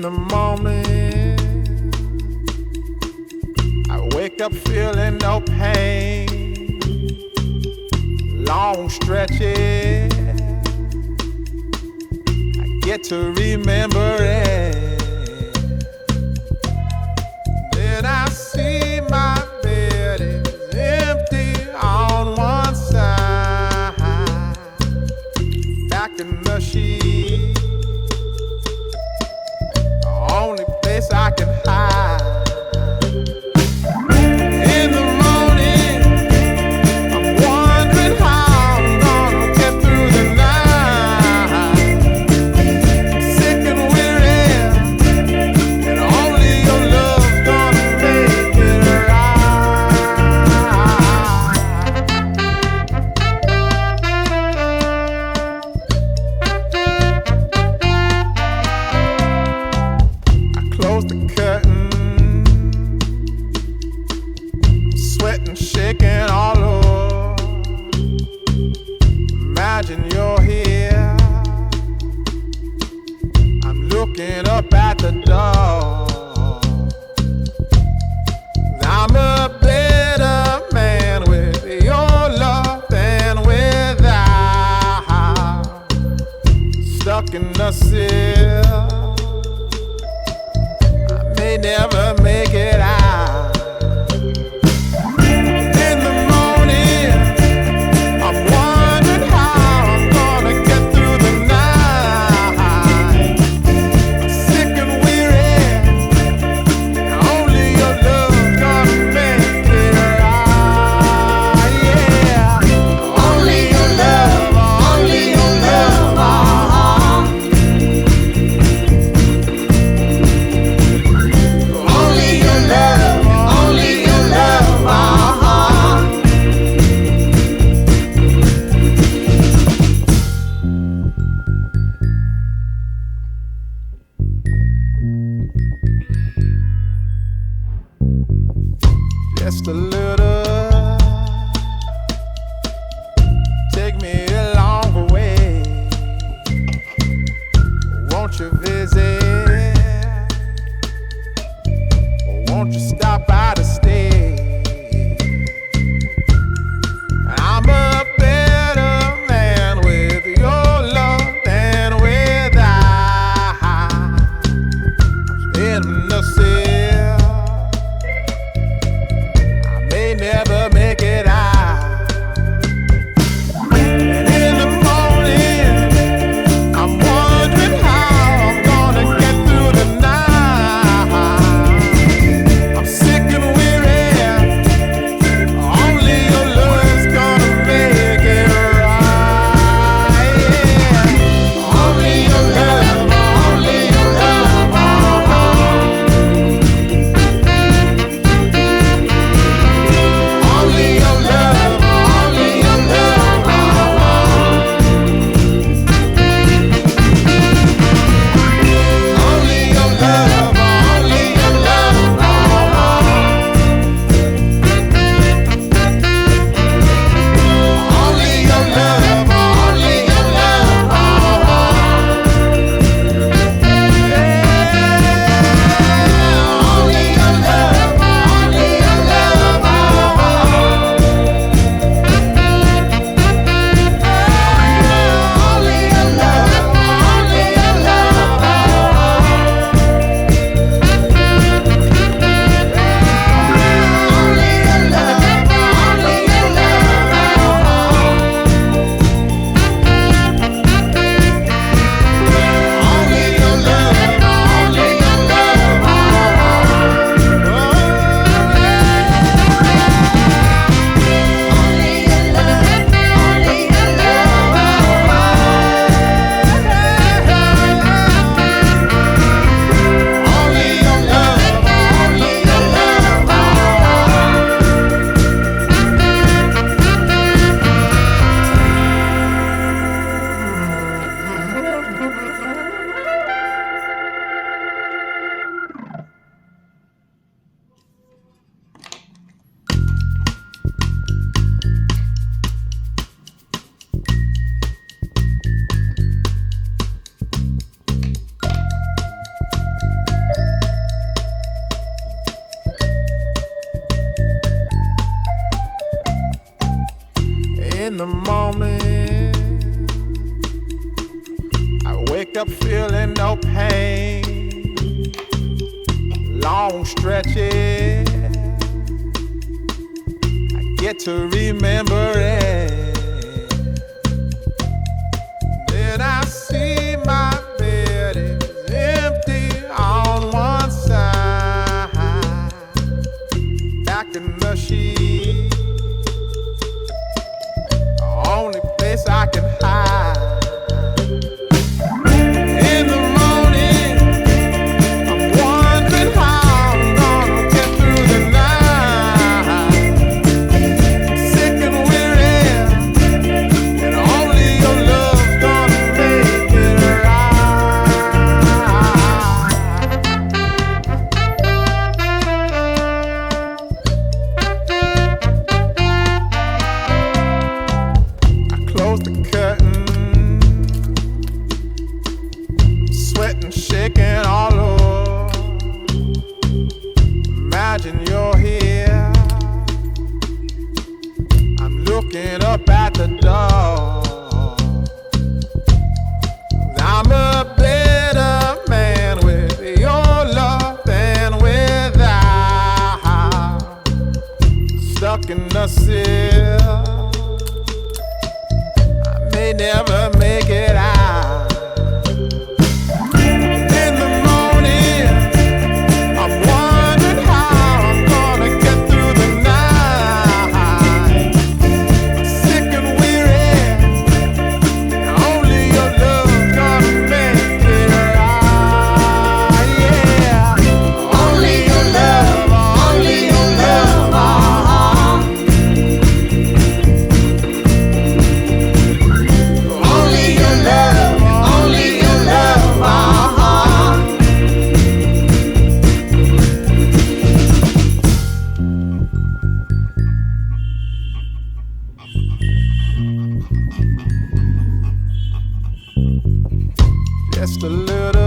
the morning, I wake up feeling no pain. Long stretches, I get to remember it. Then I see my bed is empty on one side. Back in the sheet, the only place I can hide. In the morning, I'm wondering how I'm gonna get through the night. Sick and weary, and only your love's gonna make it I close the curtain, sweating, shaking all over. Imagine you're here. I'm looking up at the door. I'm a better man with your love than without. Stuck in the cell, I may never make it out. In the morning, I'm wondering how I'm gonna get through the night. Sick and weary, and only your love's gonna make it right. Yeah, only your love, only your love. Only your love, only your love. Just a little, take me along the way. Won't you visit? Won't you stop by to stay? I'm a better man with your love than without. In the cell, I may never make it out. And in the morning, I'm wondering how I'm gonna wake up feeling no pain, long stretches, I get to remember it. Then I see my bed is empty on one side, back in the sheet, the only place I can hide. Sweating, shaking all over. Imagine you're here. I'm looking up at the door. I'm a better man with your love than without. Stuck in the seal, I may never make it out. Just a little